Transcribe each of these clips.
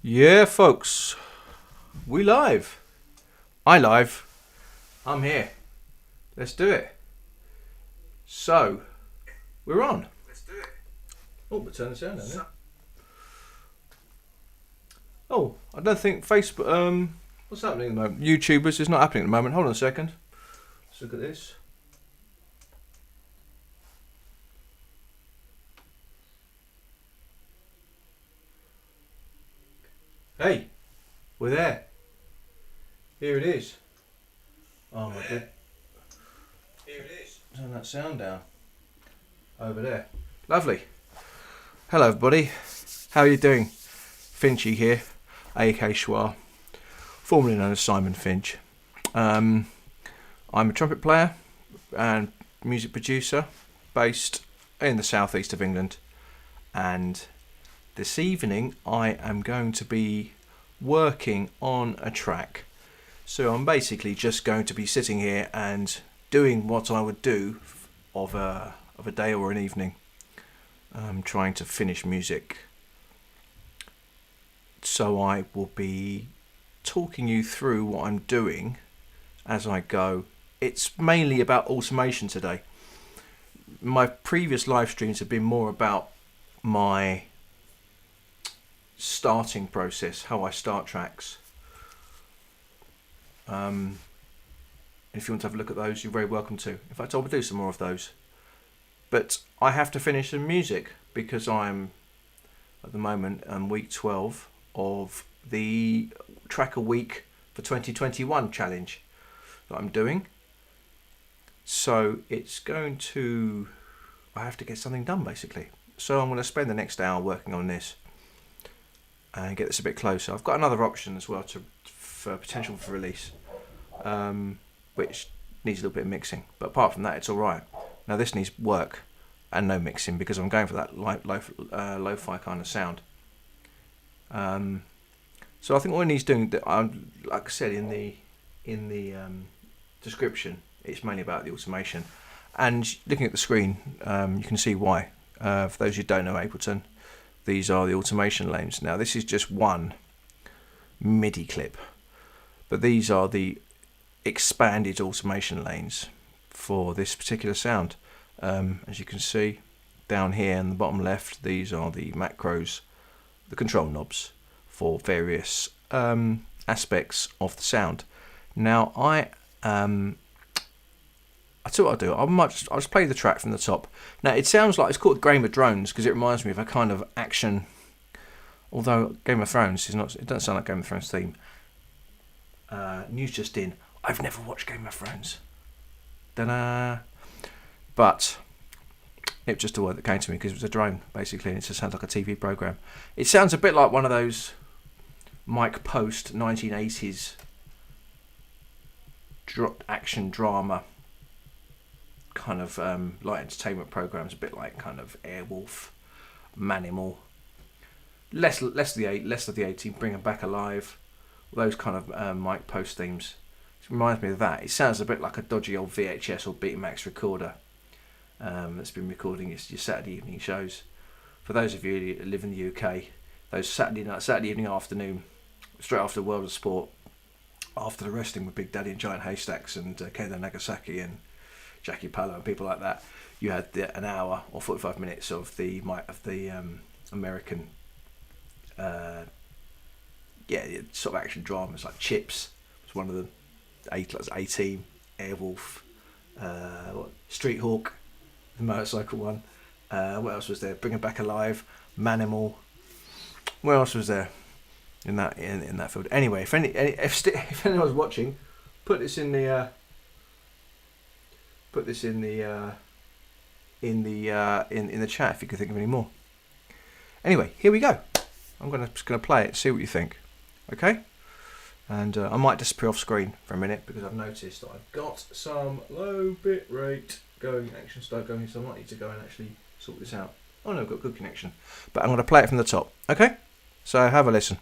Yeah, folks, we live. I live. I'm here. Let's do it. So, we're on. Let's do it. Oh, but turn the sound down there. Oh, I don't think Facebook. What's happening at the moment? YouTubers is not happening at the moment. Hold on a second. Let's look at this. Hey, we're there. Here it is. Oh my god. Here it is. Turn that sound down. Over there. Lovely. Hello everybody. How are you doing? Finchy here, aka SHWAA, formerly known as Simon Finch. I'm a trumpet player and music producer based in the southeast of England, and this evening I am going to be working on a track. So I'm basically just going to be sitting here and doing what I would do of a day or an evening, trying to finish music. So I will be talking you through what I'm doing as I go. It's mainly about automation today. My previous live streams have been more about my starting process, how I start tracks. If you want to have a look at those, you're very welcome to. In fact, I'll do some more of those. But I have to finish some music because I'm, at the moment, week 12 of the track a week for 2021 challenge that I'm doing. So it's going to, I have to get something done basically. So I'm going to spend the next hour working on this and get this a bit closer. I've got another option as well for potential for release, which needs a little bit of mixing. But apart from that, it's all right. Now this needs work and no mixing because I'm going for that lo-fi kind of sound. So I think all it needs doing, like I said in the description, it's mainly about the automation. And looking at the screen, you can see why. For those who don't know Ableton, these are the automation lanes. Now this is just one MIDI clip, but these are the expanded automation lanes for this particular sound. As you can see down here in the bottom left, these are the macros, the control knobs for various aspects of the sound. Now I tell you what I'll just play the track from the top. Now it sounds like it's called Game of Drones because it reminds me of a kind of action, although Game of Thrones is not, it doesn't sound like Game of Thrones theme. News just in, I've never watched Game of Thrones. Ta-da! But it was just a word that came to me because it was a drone basically, and it just sounds like a TV program. It sounds a bit like one of those Mike Post 1980s action drama kind of light entertainment programs, a bit like kind of Airwolf, Manimal, less of the 80s, Bring 'Em Back Alive, those kind of Mike Post themes. It reminds me of that. It sounds a bit like a dodgy old VHS or Betamax recorder that's been recording your Saturday evening shows. For those of you who live in the UK, those Saturday evening afternoon, straight after World of Sport, after the wrestling with Big Daddy and Giant Haystacks and Kendo Nagasaki and Jackie Pallo and people like that, you had an hour or 45 minutes of the American sort of action dramas, like Chips was one of them, A-Team, Airwolf, Street Hawk, the motorcycle one. What else was there? Bring 'Em Back Alive, Manimal. What else was there in that field? Anyway, if anyone's watching, put this in the chat if you can think of any more. Anyway, here we go. I'm just gonna play it, see what you think. Okay, and I might disappear off screen for a minute because I've noticed that I've got some low bit rate action start going, so I might need to go and actually sort this out. Oh no, I've got good connection, but I'm gonna play it from the top. Okay, so have a listen.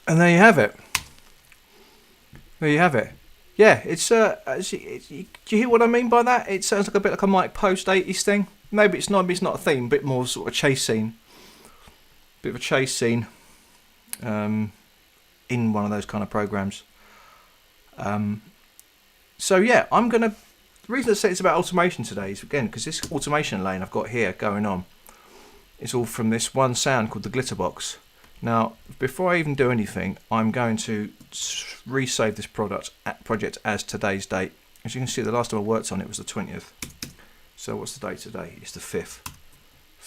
And there you have it. There you have it. Yeah, it's do you hear what I mean by that? It sounds like a bit like a Mike Post 80s thing. Maybe it's not a theme, a bit more sort of a chase scene. Bit of a chase scene in one of those kind of programs. So yeah, the reason I say it's about automation today is, again, because this automation lane I've got here going on, it's all from this one sound called the Glitterbox. Now, before I even do anything, I'm going to resave this project as today's date. As you can see, the last time I worked on it was the 20th. So what's the date today? It's the 5th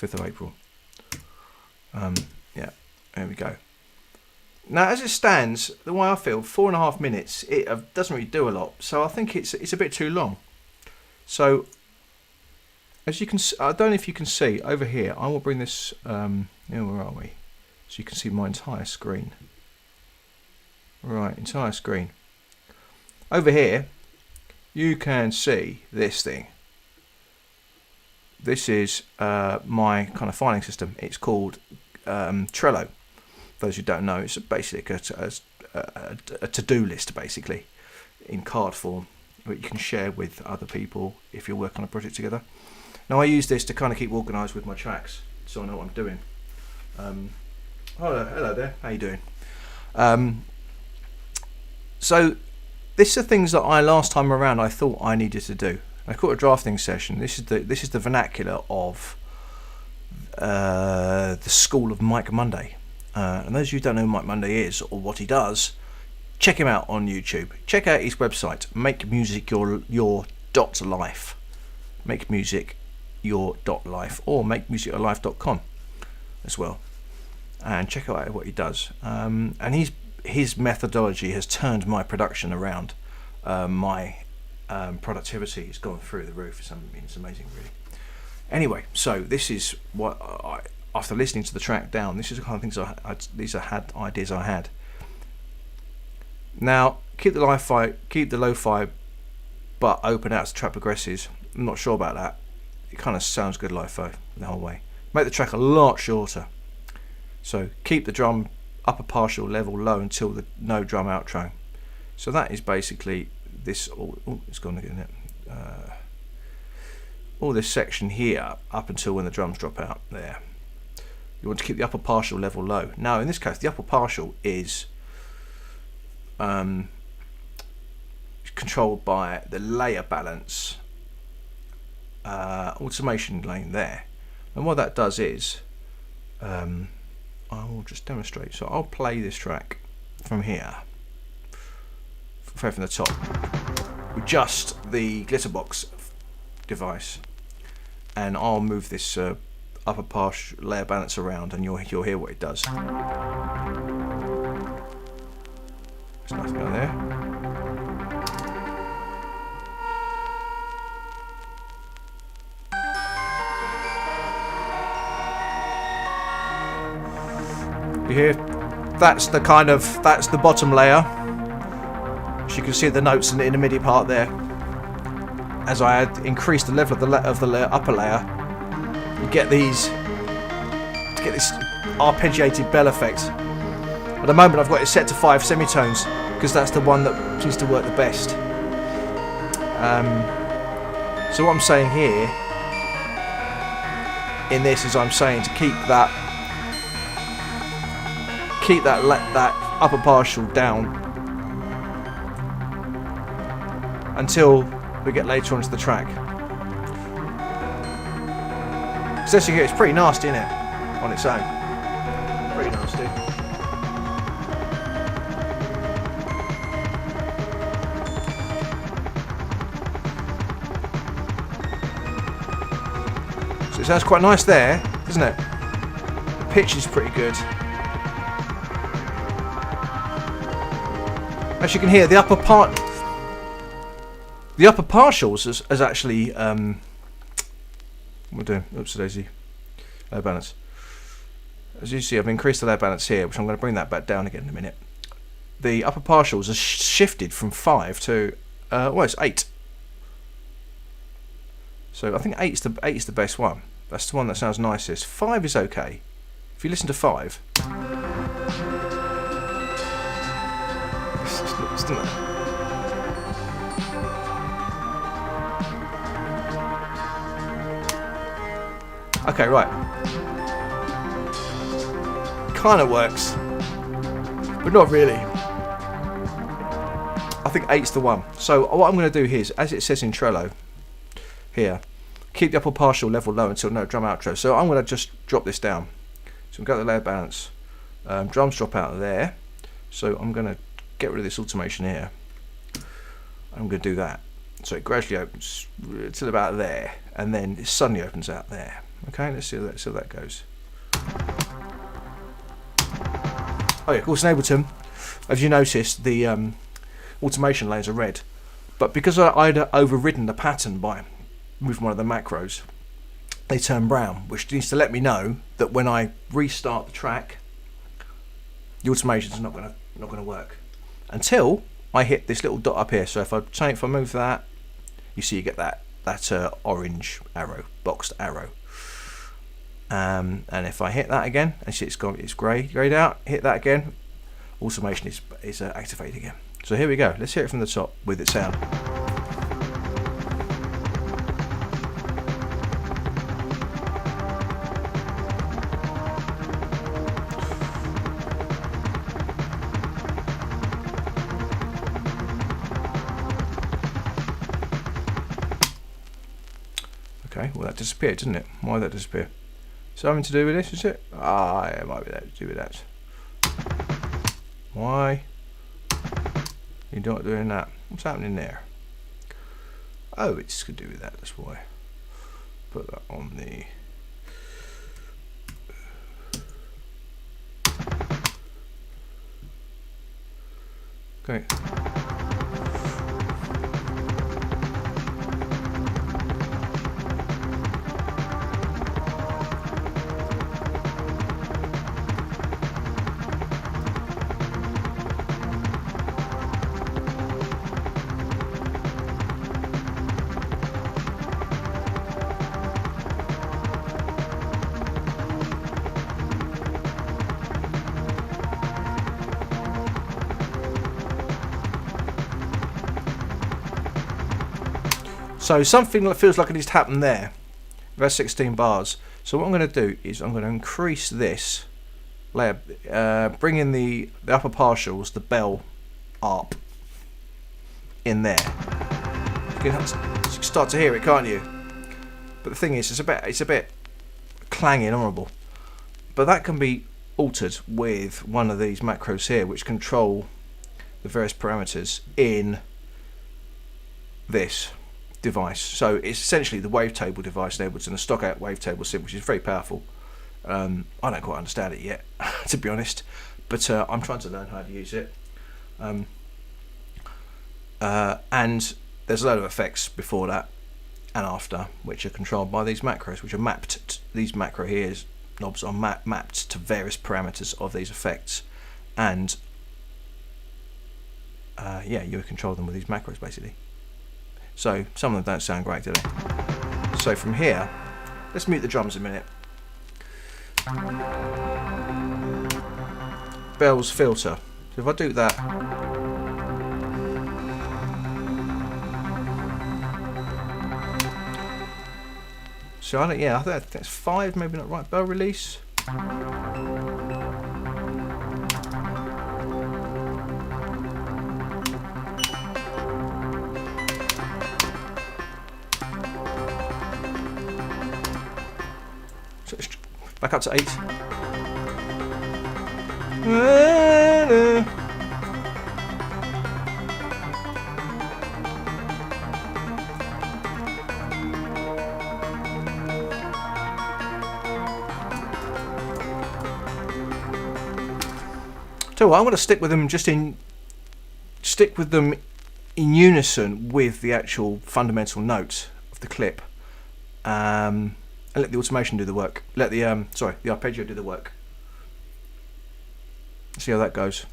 of April. Yeah, there we go. Now, as it stands, the way I feel, 4.5 minutes, it doesn't really do a lot. So I think it's a bit too long. So, as you can, I don't know if you can see over here. I will bring this. Where are we? So you can see my entire screen. Right, entire screen. Over here, you can see this thing. This is my kind of filing system. It's called Trello. For those who don't know, it's basically a to-do list, basically, in card form, that you can share with other people if you're working on a project together. Now, I use this to kind of keep organised with my tracks, so I know what I'm doing. Hello there. How you doing? So, these are things that last time around I thought I needed to do. I call it a drafting session. This is the vernacular of the school of Mike Monday. And those of you who don't know who Mike Monday is or what he does, check him out on YouTube. Check out his website, Make Music Your .life. Make Music Your .life, or makemusicyourlife.com as well. And check out what he does. And his methodology has turned my production around. My productivity has gone through the roof. It's amazing, really. Anyway, so this is what after listening to the track down, this is the kind of things these are ideas I had. Now, keep the lo-fi, but open out as the track progresses. I'm not sure about that. It kind of sounds good lo-fi the whole way. Make the track a lot shorter. So keep the drum upper partial level low until the no drum outro. So that is basically this. It's gone again. All this section here up until when the drums drop out there. You want to keep the upper partial level low. Now, in this case, the upper partial is controlled by the layer balance automation lane there. And what that does is, I will just demonstrate. So I'll play this track from here, from the top, with just the Glitterbox device, and I'll move this upper partial layer balance around, and you'll hear what it does. There's nothing on there. You hear? That's the bottom layer. As you can see the notes in the intermediate part there. As I had increased the level of the upper layer, you get this arpeggiated bell effect. At the moment I've got it set to 5 semitones because that's the one that seems to work the best. So what I'm saying here in this is I'm saying to keep that upper partial down until we get later onto the track. Because as you hear, it's pretty nasty, isn't it? On its own. Pretty nasty. So it sounds quite nice there, doesn't it? The pitch is pretty good. As you can hear, the upper partials is actually we're doing daisy layer balance. As you see, I've increased the layer balance here, which I'm going to bring that back down again in a minute. The upper partials are shifted from 5 to it's 8. So I think 8 is the best one. That's the one that sounds nicest. 5 is okay. If you listen to 5. helps, doesn't it? Okay, right. Kind of works, but not really. I think 8's the one. So what I'm going to do here is, as it says in Trello, here, keep the upper partial level low until no drum outro. So I'm going to just drop this down. So we've got the layer balance. Drums drop out of there. So I'm going to get rid of this automation here. I'm going to do that. So it gradually opens till about there, and then it suddenly opens out there. Okay, let's see how that goes. Oh yeah, of course in Ableton, as you noticed, the automation layers are red. But because I'd overridden the pattern by moving one of the macros, they turn brown, which needs to let me know that when I restart the track, the automation is not going to work until I hit this little dot up here. So if I move that, you see you get that orange arrow, boxed arrow. And if I hit that again, and see it's grayed out, hit that again, automation is activated again. So here we go. Let's hear it from the top with its sound. Okay, well that disappeared, didn't it? Why did that disappear? Something to do with this, is it? Ah, yeah, it might be that to do with that. Why? You're not doing that. What's happening there? Oh, it's to do with that, that's why. Put that on the... Okay. So something that feels like it just happened there. We've had 16 bars. So what I'm going to do is I'm going to increase this layer, bring in the upper partials, the bell arp in there. You can start to hear it, can't you? But the thing is, it's a bit clangy and horrible. But that can be altered with one of these macros here, which control the various parameters in this device. So it's essentially the wavetable device in Ableton, a stock out wavetable synth, which is very powerful. I don't quite understand it yet, to be honest, but I'm trying to learn how to use it. And there's a load of effects before that and after, which are controlled by these macros, which are mapped. These macro here's knobs are mapped to various parameters of these effects, and yeah, you control them with these macros basically. So some of them don't sound great, do they? So from here, let's mute the drums a minute. Bells filter. So if I do that, so I think that's 5, maybe not right. Bell release. So back up to 8. So I'm going to stick with them in unison with the actual fundamental notes of the clip, and let the automation do the work. Let the the arpeggio do the work. See how that goes.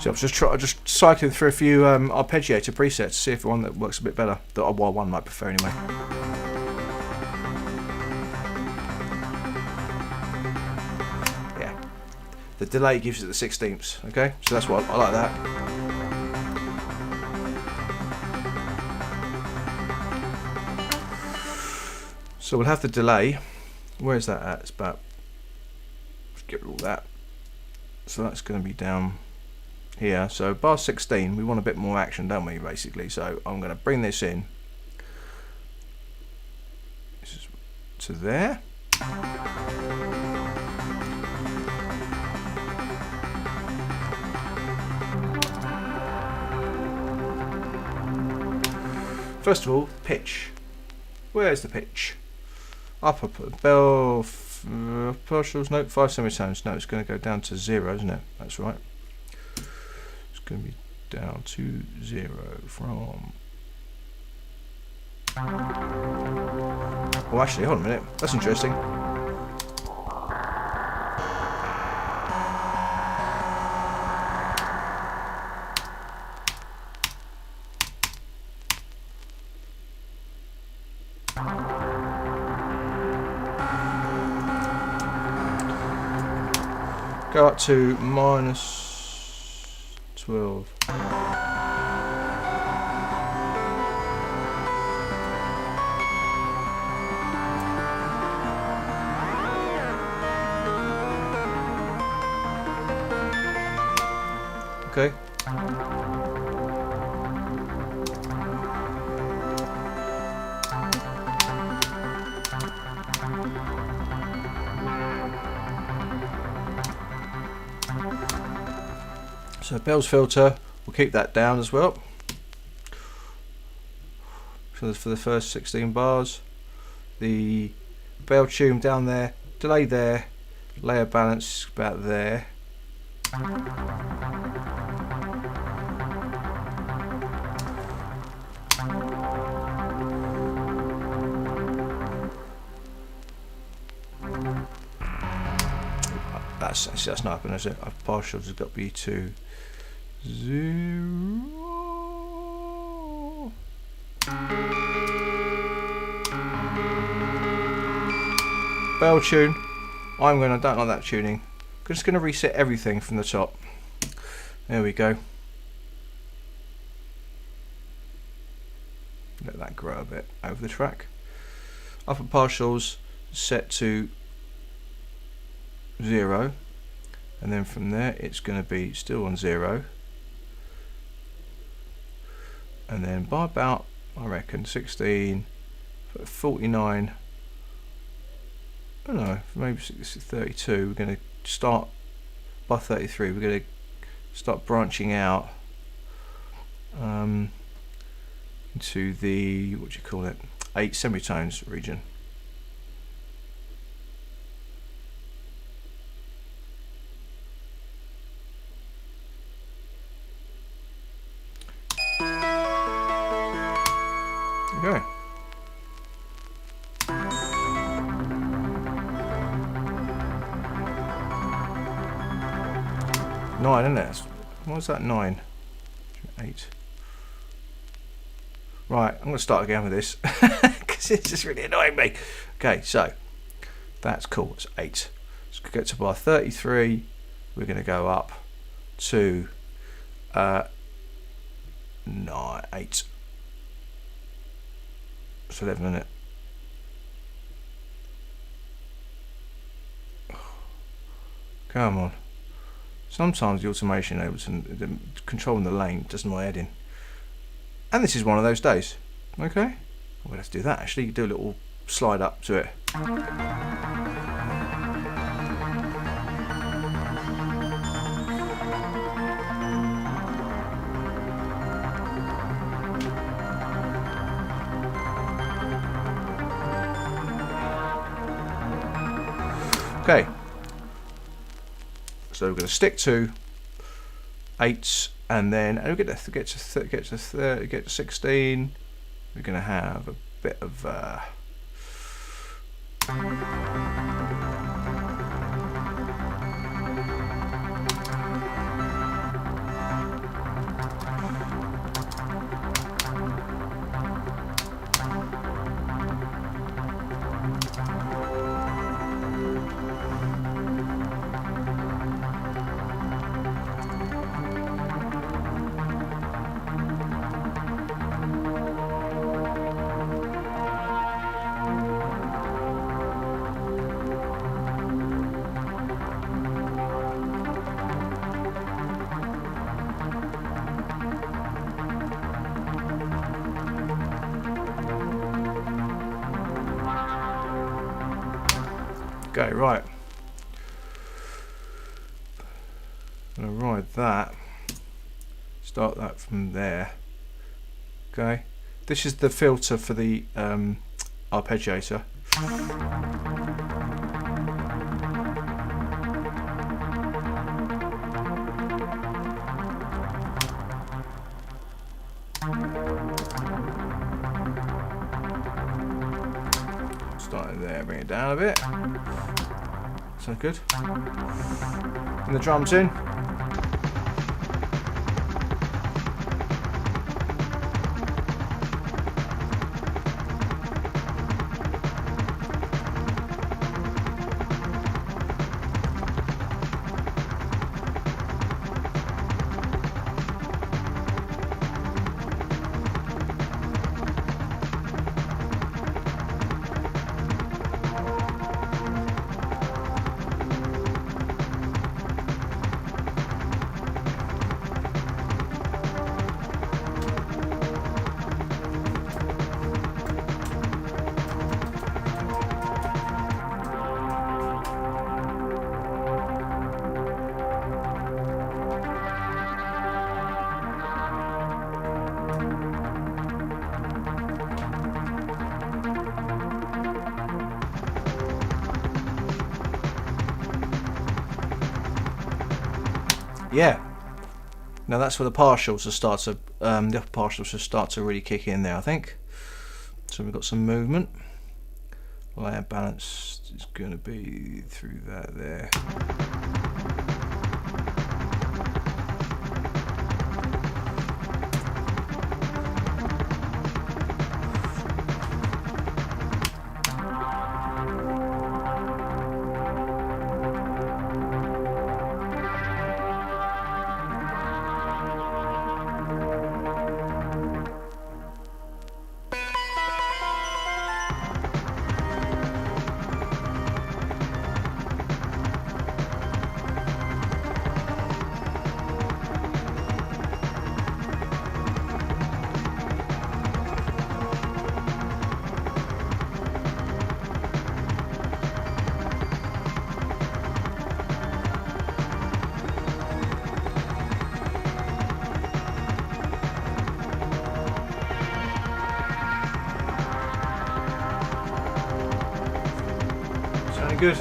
So I'm just cycling through a few arpeggiator presets to see if one that works a bit better. That one might prefer anyway. Yeah, the delay gives it the 16ths. Okay, so that's what I like that. So we'll have the delay. Where's that at? It's about. Let's get rid of all that. So that's going to be down here. So bar 16, we want a bit more action, don't we, basically? So I'm going to bring this in to there. First of all, pitch. Where's the pitch? Upper bell partials, note 5 semitones. No, it's going to go down to 0, isn't it? That's right. It's going to be down to 0 from. Oh, actually, hold on a minute. That's interesting. Go up to -12. Okay. So Bell's filter, we'll keep that down as well. So for the first 16 bars, the bell tune down there, delay there, layer balance about there. That's not happening, is it? Our partials have got to be to 0. Bell tune. I don't like that tuning. I'm just going to reset everything from the top. There we go. Let that grow a bit over the track. Upper partials set to 0, and then from there it's going to be still on 0, and then by about, I reckon, 16, 49, I don't know, maybe 32, we're going to start by 33, we're going to start branching out into the, what do you call it, 8 semitones region. Okay. 9, isn't it? What was that? 9, 8. Right, I'm going to start again with this because it's just really annoying me. Okay, so that's cool. It's 8. Let's get to bar 33. We're going to go up to 8. It's 11, isn't it? Come on. Sometimes the automation Ableton, controlling the lane does my head in. And this is one of those days. Okay? Well, let's do that actually. Do a little slide up to it. Okay, so we're going to stick to 8s, and then we get to 16. We're going to have a bit of Okay, right. I'm going to ride that. Start that from there. Okay. This is the filter for the arpeggiator. Starting there, bring it down a bit. Sound good? And the drums in. Yeah. Now that's where the partials will start to, the upper partials will start to really kick in there, I think. So we've got some movement. Layer balance is going to be through that there. Sounding good.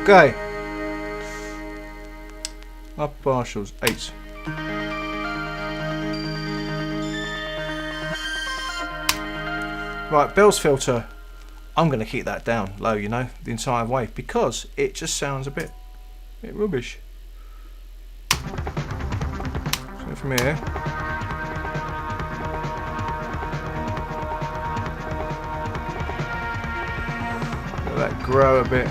Okay. Up partials 8. Right, Bell's filter. I'm going to keep that down low, you know, the entire way because it just sounds a bit rubbish. So from here. Let that grow a bit.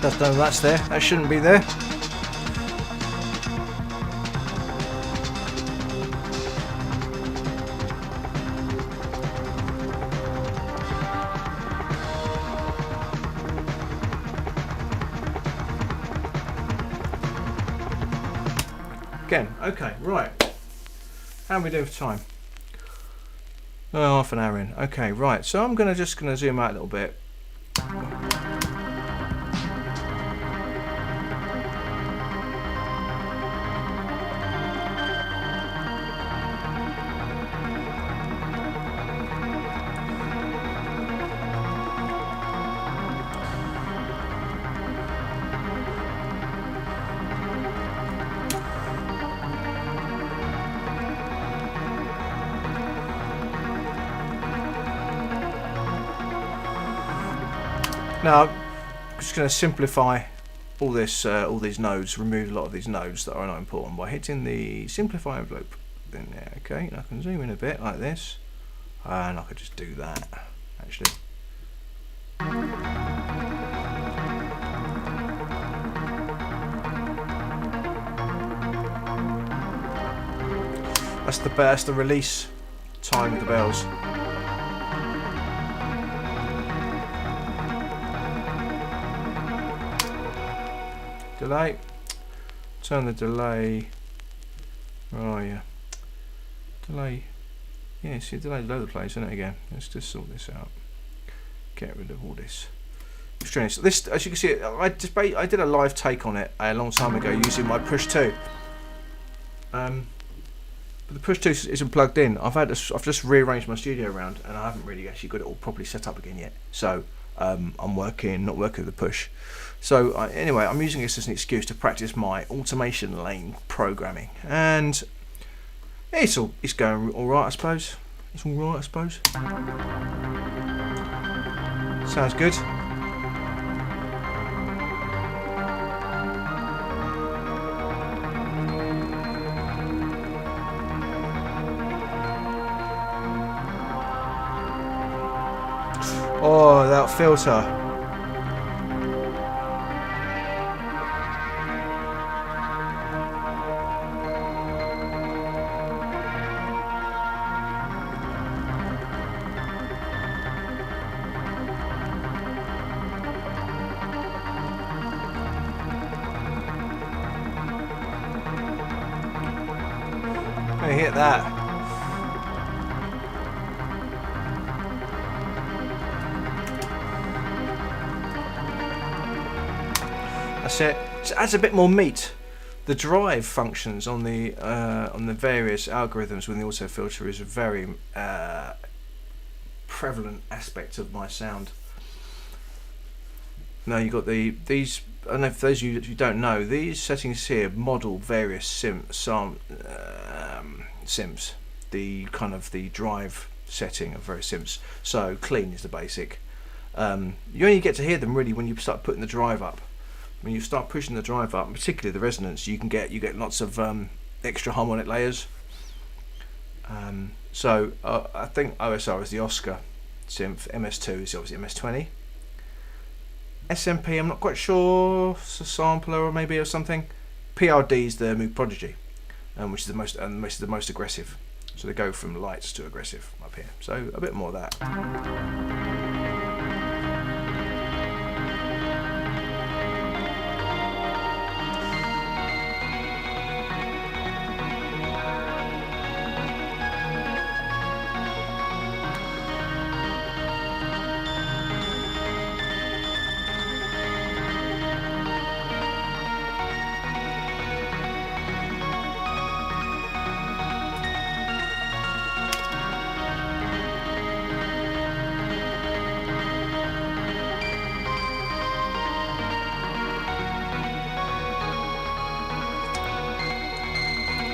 Doesn't know that's there. That shouldn't be there. Again, okay, right. How are we doing for time? Oh, half an hour in. Okay, right. So I'm just gonna zoom out a little bit. Now, I'm just going to simplify all these nodes, remove a lot of these nodes that are not important by hitting the simplify envelope. Then there, okay, and I can zoom in a bit like this, and I could just do that. Actually, that's the release time of the bells. Delay. Turn the delay. Oh yeah. Delay. Yeah, see, delay's all over the place, isn't it? Again, let's just sort this out. Get rid of all this. Strange. This, as you can see, I did a live take on it a long time ago using my Push 2. But the Push 2 isn't plugged in. I've just rearranged my studio around, and I haven't really actually got it all properly set up again yet. So I'm not working with the Push. So anyway, I'm using this as an excuse to practice my automation lane programming, and it's going all right, I suppose. It's all right, I suppose. Sounds good. Oh, that filter. I hit that. That's it. It adds a bit more meat. The drive functions on the various algorithms within the auto filter is a very prevalent aspect of my sound. Now you've got these. I don't know if those of you don't know, these settings here model various sims. The kind of the drive setting of various sims. So clean is the basic. You only get to hear them really when you start putting the drive up. When you start pushing the drive up, particularly the resonance, you get lots of extra harmonic layers. So I think OSR is the Oscar synth, MS2 is obviously MS20. SMP, I'm not quite sure, it's a sampler or maybe or something. PRD is the Moog Prodigy, which is the most aggressive. So they go from lights to aggressive up here. So a bit more of that.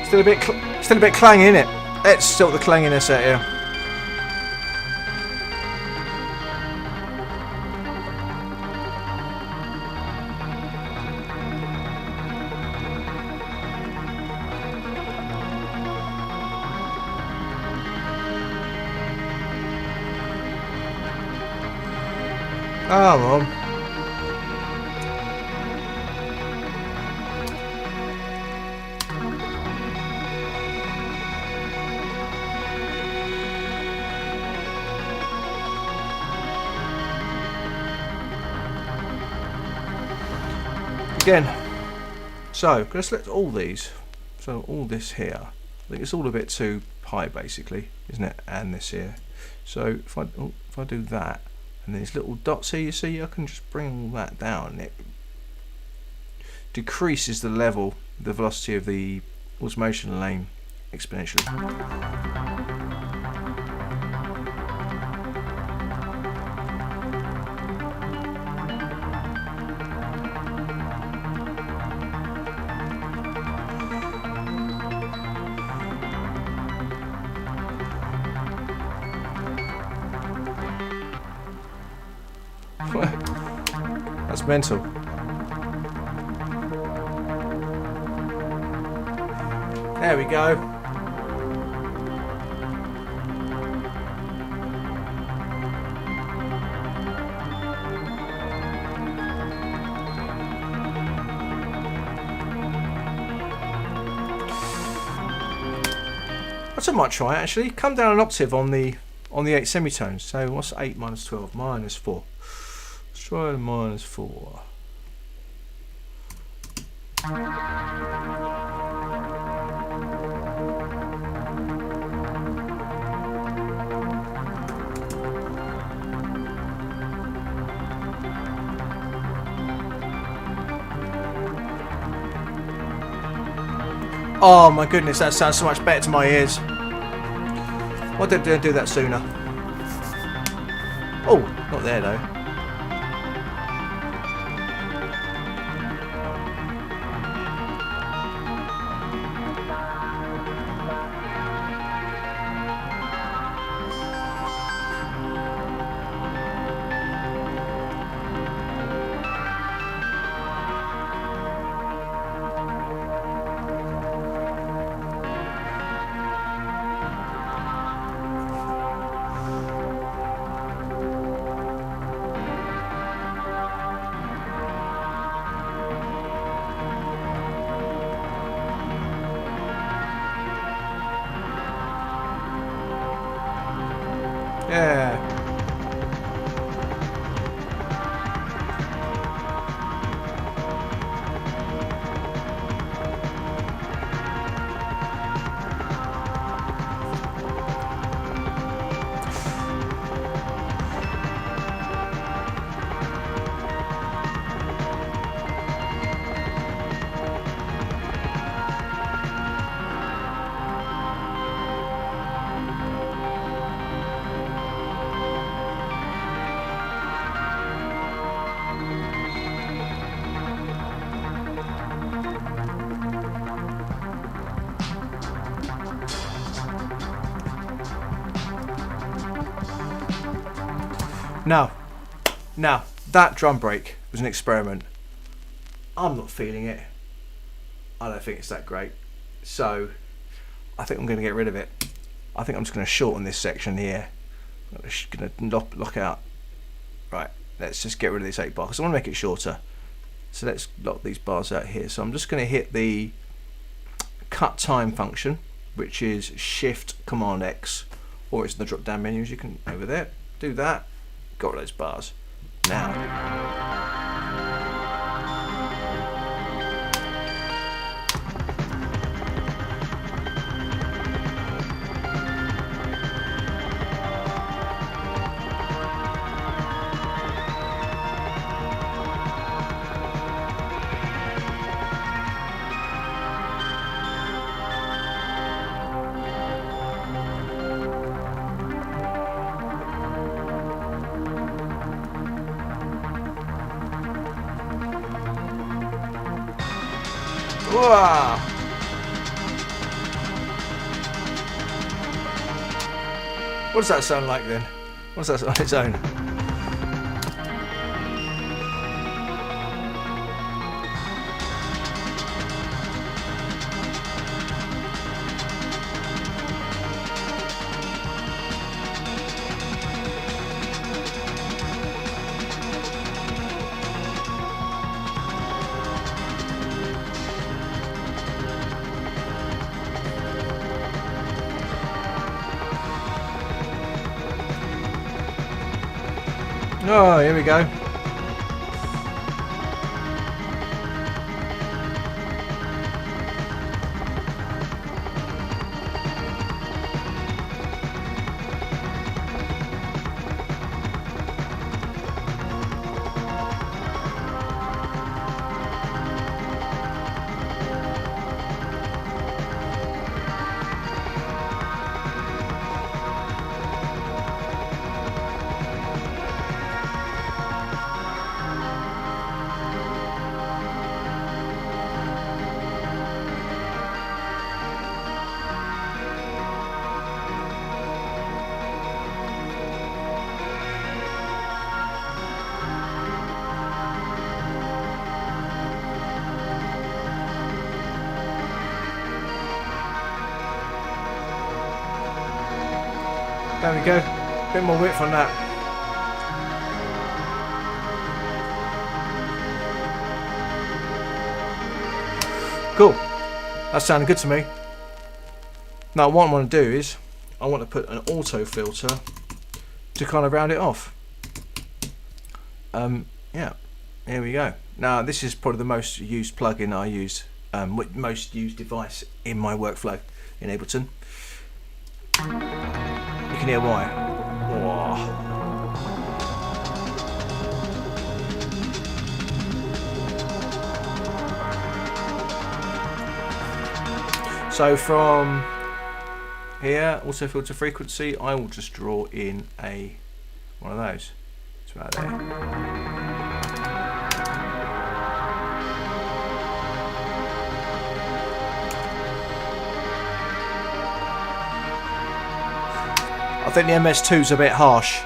Still a bit clangy, innit? Let's sort the clanginess out here. Come on. again. So let's select all these. So all this here. I think it's all a bit too high, basically, isn't it? And this here. So if I do that, and these little dots here, you see, I can just bring all that down. It decreases the level, the velocity of the automation lane exponentially. That's mental. There we go. What I might try actually, come down an octave on the 8 semitones. So what's 8 minus 12? Minus 4. Let's try minus 4. Oh my goodness, that sounds so much better to my ears. Why didn't I do that sooner? Oh, not there though. Yeah. Now, that drum break was an experiment. I'm not feeling it. I don't think it's that great. So, I think I'm going to get rid of it. I think I'm just going to shorten this section here. I'm just going to lock out. Right, let's just get rid of this 8 bar because I want to make it shorter. So let's lock these bars out here. So I'm just going to hit the cut time function, which is Shift Command X, or it's in the drop down menus. You can over there do that. Got rid of those bars. Now. Wow. What does that sound like then? What's that on its own? Oh, here we go. There we go. Bit more width on that. Cool. That sounded good to me. Now what I want to do is I want to put an auto filter to kind of round it off. Yeah, here we go. Now this is probably the most used plugin I use, most used device in my workflow in Ableton. You can hear why. Whoa. So from here, auto filter frequency, I will just draw in one of those. It's about there. I think the MS2 is a bit harsh.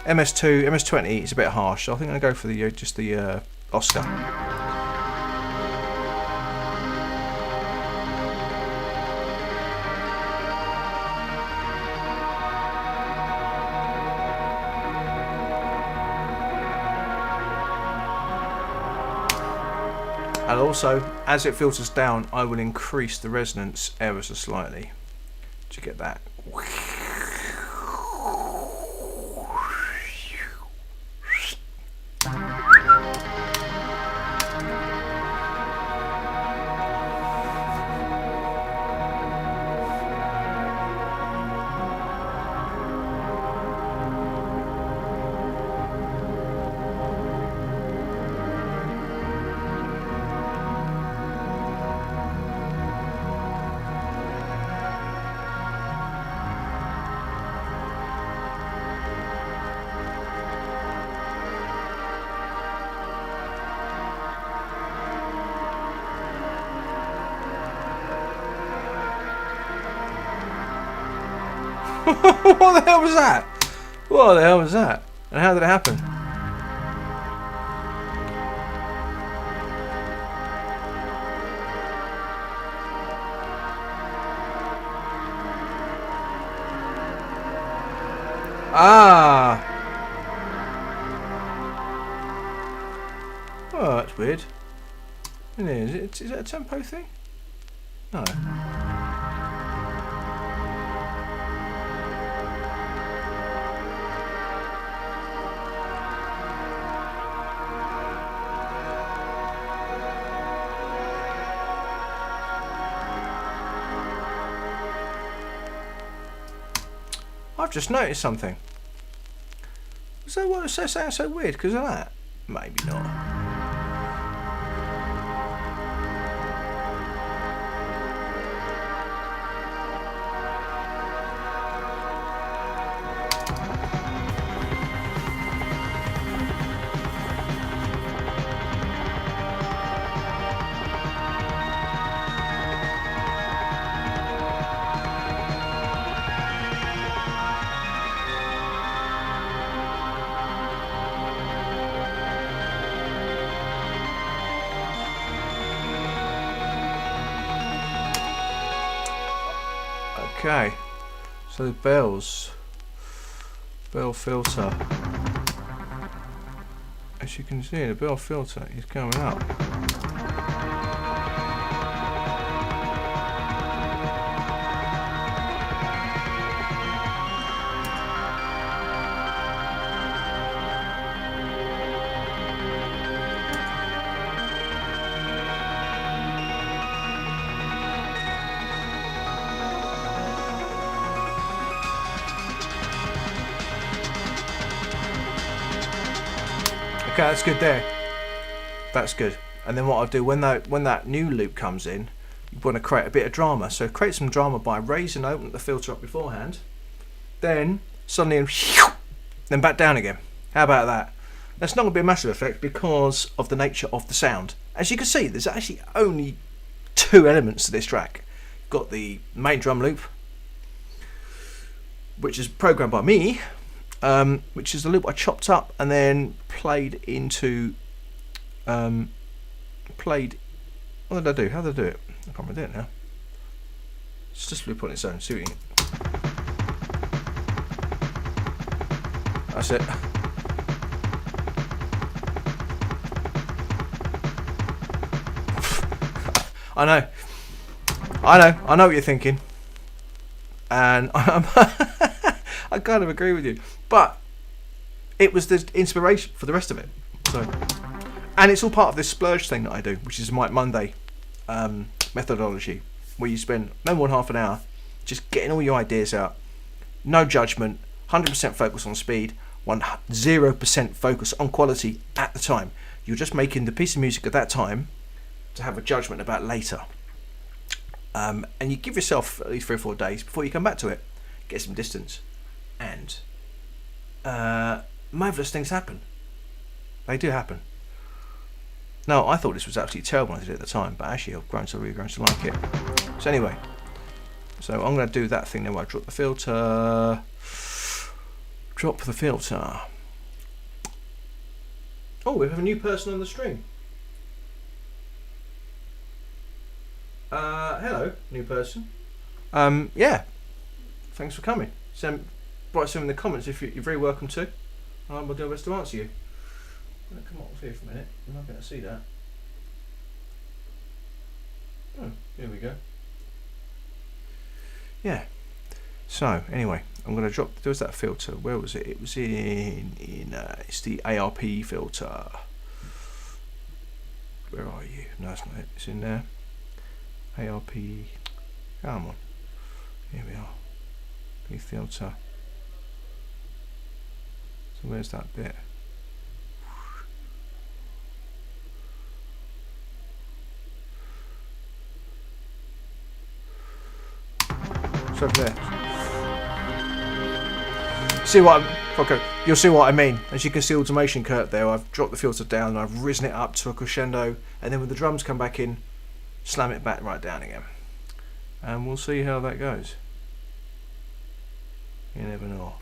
MS20 is a bit harsh. So I think I'm going to go for the just the Oscar. And also, as it filters down, I will increase the resonance ever so slightly to get that. What the hell was that? What the hell was that? And how did it happen? Ah! Oh, that's weird. Is that a tempo thing? No. I've just noticed something. So what does that sound so weird because of that? Maybe not. Okay, so the bell filter, as you can see, the bell filter is going up. Okay, that's good there. That's good. And then what I'll do when that new loop comes in, you want to create a bit of drama. So create some drama by raising and opening the filter up beforehand, then suddenly then back down again. How about that? That's not going to be a massive effect because of the nature of the sound. As you can see, there's actually only two elements to this track. You've got the main drum loop, which is programmed by me, which is the loop I chopped up and then played into what did I do? How did I do it? I can't remember it now. It's just loop on its own. See what you That's it. I know what you're thinking, and I kind of agree with you, but it was the inspiration for the rest of it. So, and it's all part of this splurge thing that I do, which is my Monday methodology, where you spend no more than half an hour just getting all your ideas out, no judgment, 100% focus on speed, 0% focus on quality at the time. You're just making the piece of music at that time to have a judgment about later. And you give yourself at least 3 or 4 days before you come back to it, get some distance, and marvellous things happen. They do happen. Now, I thought this was absolutely terrible when I did it at the really but actually I've grown to like it. So anyway, so I'm going to do that thing now where I drop the filter. Oh, we have a new person on the stream. Hello, new person. Yeah, thanks for coming. Write some in the comments if you're very welcome to. We'll do our best to answer you. I'm going to come up here for a minute. I'm not going to see that. Oh, here we go. Yeah. So anyway, I'm going to drop. There was that filter. Where was it? It was in. It's the ARP filter. Where are you? No, it's not it. It's in there. ARP. Come on. Here we are. The filter. So where's that bit? It's over there. See what okay, you'll see what I mean. As you can see, automation curve there. I've dropped the filter down and I've risen it up to a crescendo, and then when the drums come back in, slam it back right down again. And we'll see how that goes. You never know.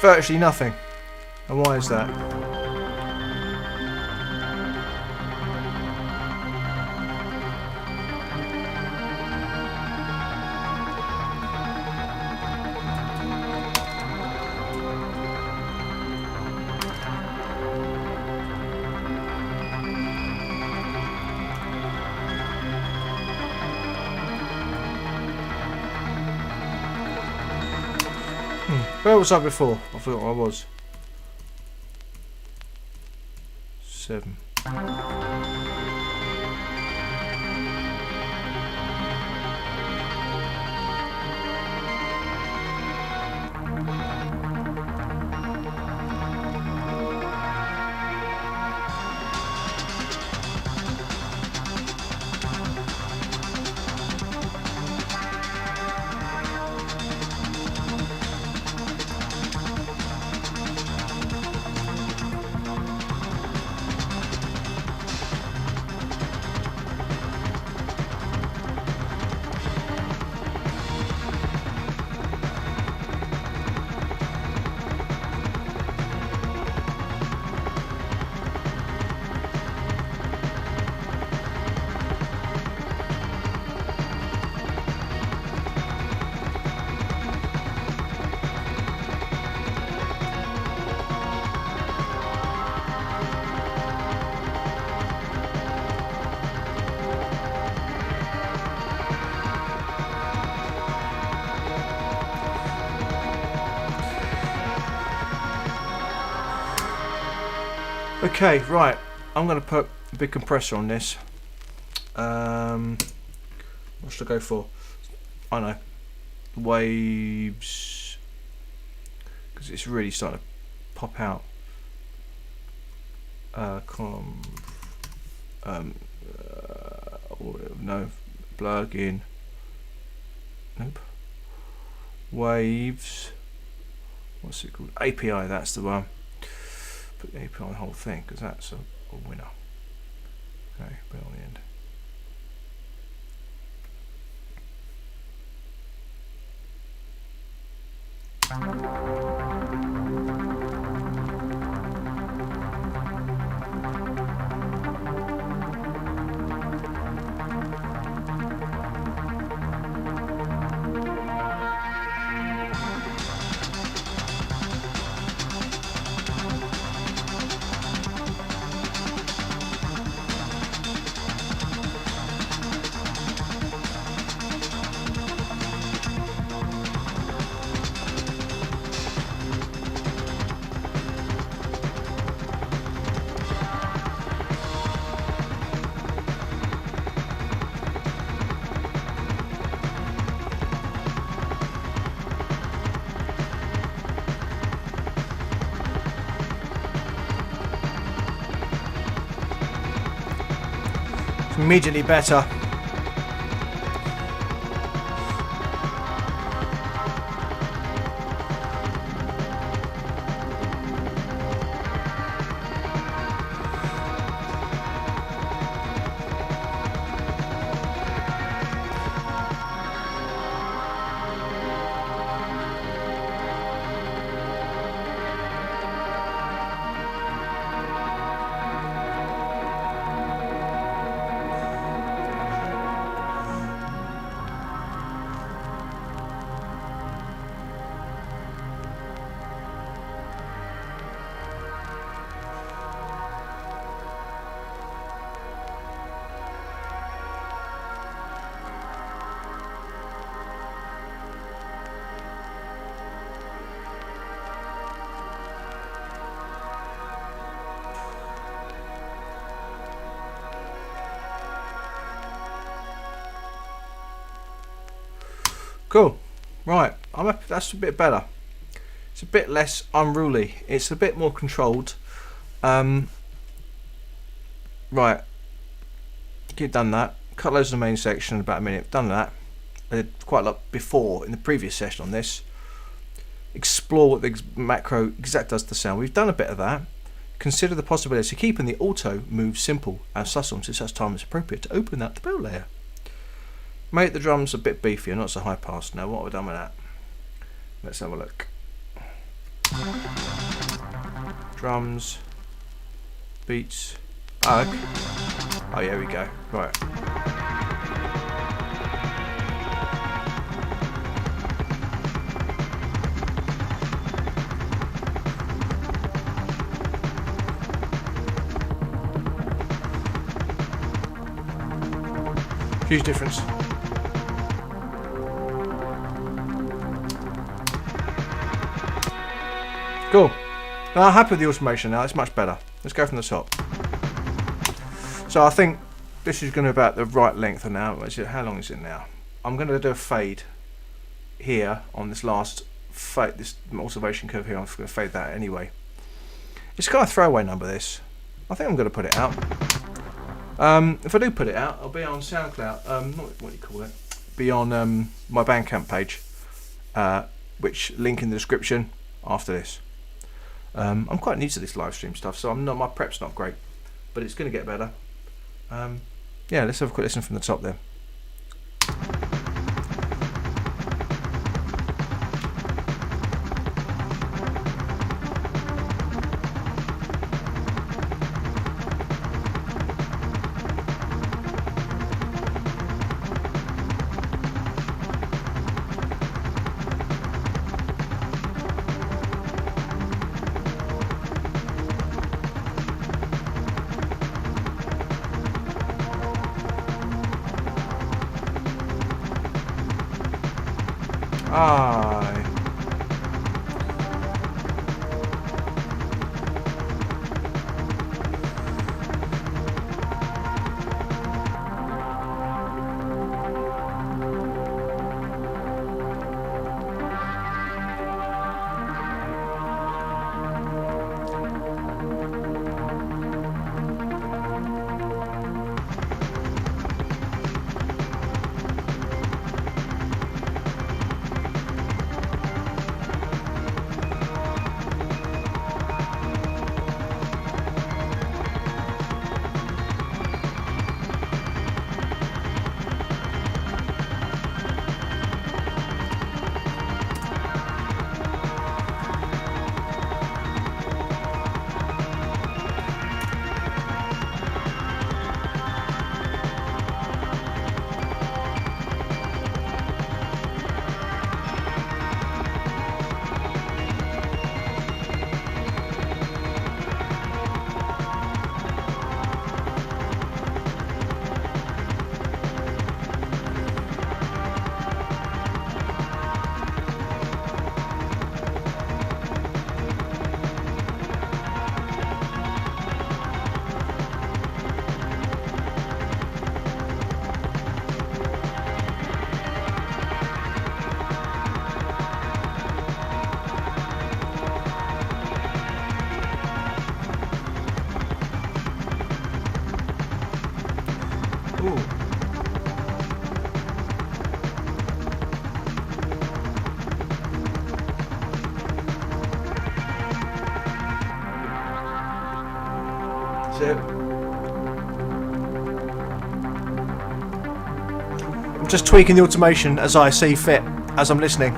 Virtually nothing. And why is that? Where was I before? I thought I was 7. Okay, right. I'm going to put a big compressor on this. What should I go for? I know. Waves. Because it's really starting to pop out. No. Plug-in. Nope. Waves. What's it called? API, that's the one. Put the API on the whole thing because that's a winner. Okay, put it on the end. Immediately better. Cool. Right, that's a bit better. It's a bit less unruly. It's a bit more controlled. Right. You've done that. Cut loads of the main section in about a minute. Done that. I did quite a lot before in the previous session on this. Explore what the macro exact does to sound. We've done a bit of that. Consider the possibility of keeping the auto move simple and subtle until such time as appropriate to open up the bell layer. Make the drums a bit beefier, not so high pass. Now, what have I done with that? Let's have a look. Drums, beats, ugh. Oh, yeah, here we go. Right. Huge difference. Cool. Now I'm happy with the automation now, it's much better. Let's go from the top. So I think this is going to be about the right length now. How long is it now? I'm going to do a fade here on this last fade, this observation curve here. I'm going to fade that anyway. It's kind of a throwaway number, this. I think I'm going to put it out. If I do put it out, I'll be on SoundCloud. Not what do you call it? Be on my Bandcamp page, which link in the description after this. I'm quite new to this live stream stuff, so my prep's not great, but it's going to get better. Yeah, let's have a quick listen from the top then. Aye. Ooh. So I'm just tweaking the automation as I see fit, as I'm listening.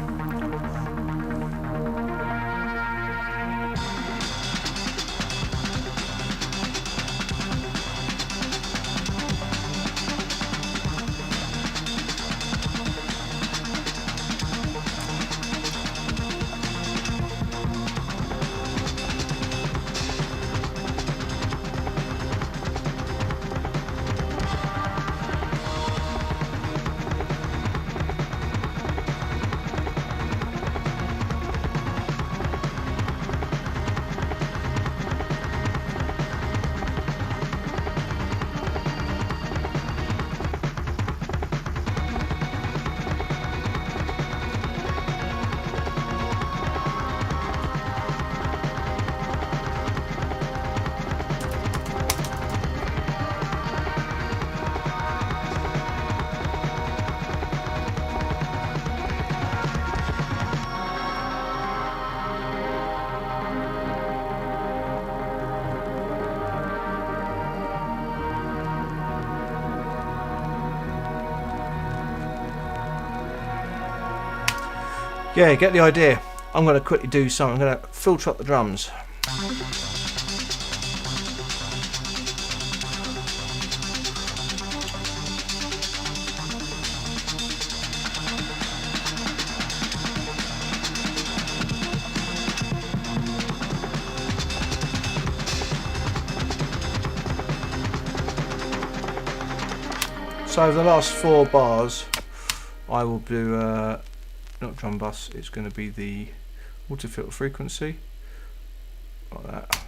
Yeah, get the idea. I'm going to quickly do something. I'm going to filter up the drums. So the last 4 bars I will do not drum bus, it's going to be the auto filter frequency, like that.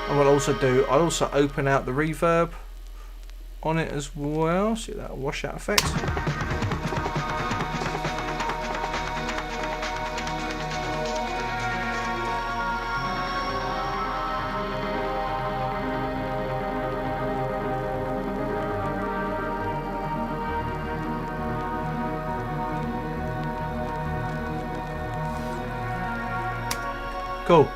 And what I'll also open out the reverb on it as well, see that washout effect. Cool,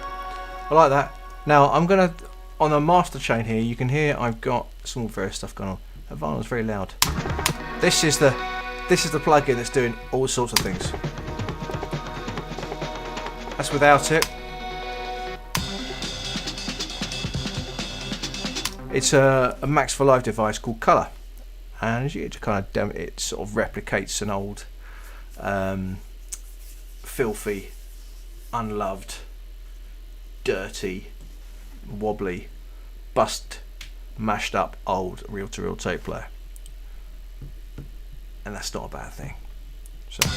I like that. Now I'm gonna, on the master chain here, you can hear I've got some various stuff going on. That vinyl's very loud. This is the plugin that's doing all sorts of things. That's without it. It's a Max for Live device called Colour, and it kind of it sort of replicates an old, filthy, unloved, dirty, wobbly, mashed up old reel-to-reel tape player, and that's not a bad thing. So.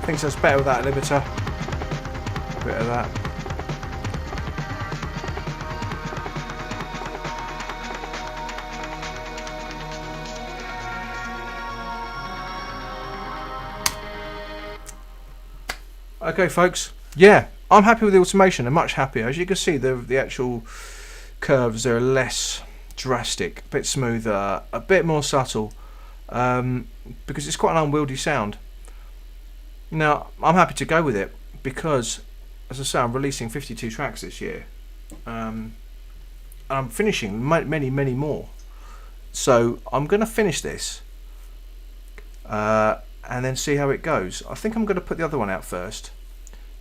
I think that's better with that limiter. A bit of that. Okay, folks. Yeah, I'm happy with the automation. I'm much happier. As you can see, the actual curves are less drastic, a bit smoother, a bit more subtle, because it's quite an unwieldy sound. Now, I'm happy to go with it because, as I say, I'm releasing 52 tracks this year, and I'm finishing many more. So I'm going to finish this and then see how it goes. I think I'm going to put the other one out first,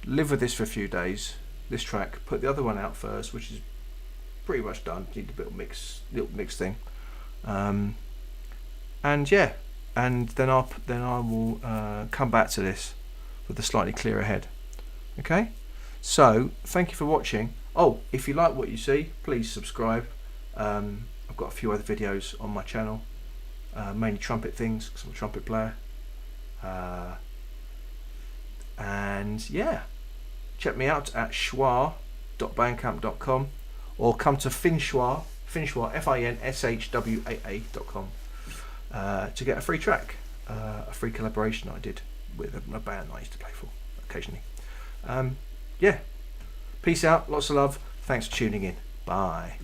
live with this for a few days, this track, put the other one out first, which is pretty much done. Need a little mix thing, and yeah, and then I will come back to this with a slightly clearer head. Okay, so thank you for watching. Oh, if you like what you see, please subscribe. I've got a few other videos on my channel, mainly trumpet things because I'm a trumpet player, and yeah, check me out at SHWAA.bandcamp.com, or come to FinShWAA, FINSHWAA.com, to get a free track, a free collaboration I did with a band I used to play for occasionally. Yeah, peace out, lots of love, thanks for tuning in, bye.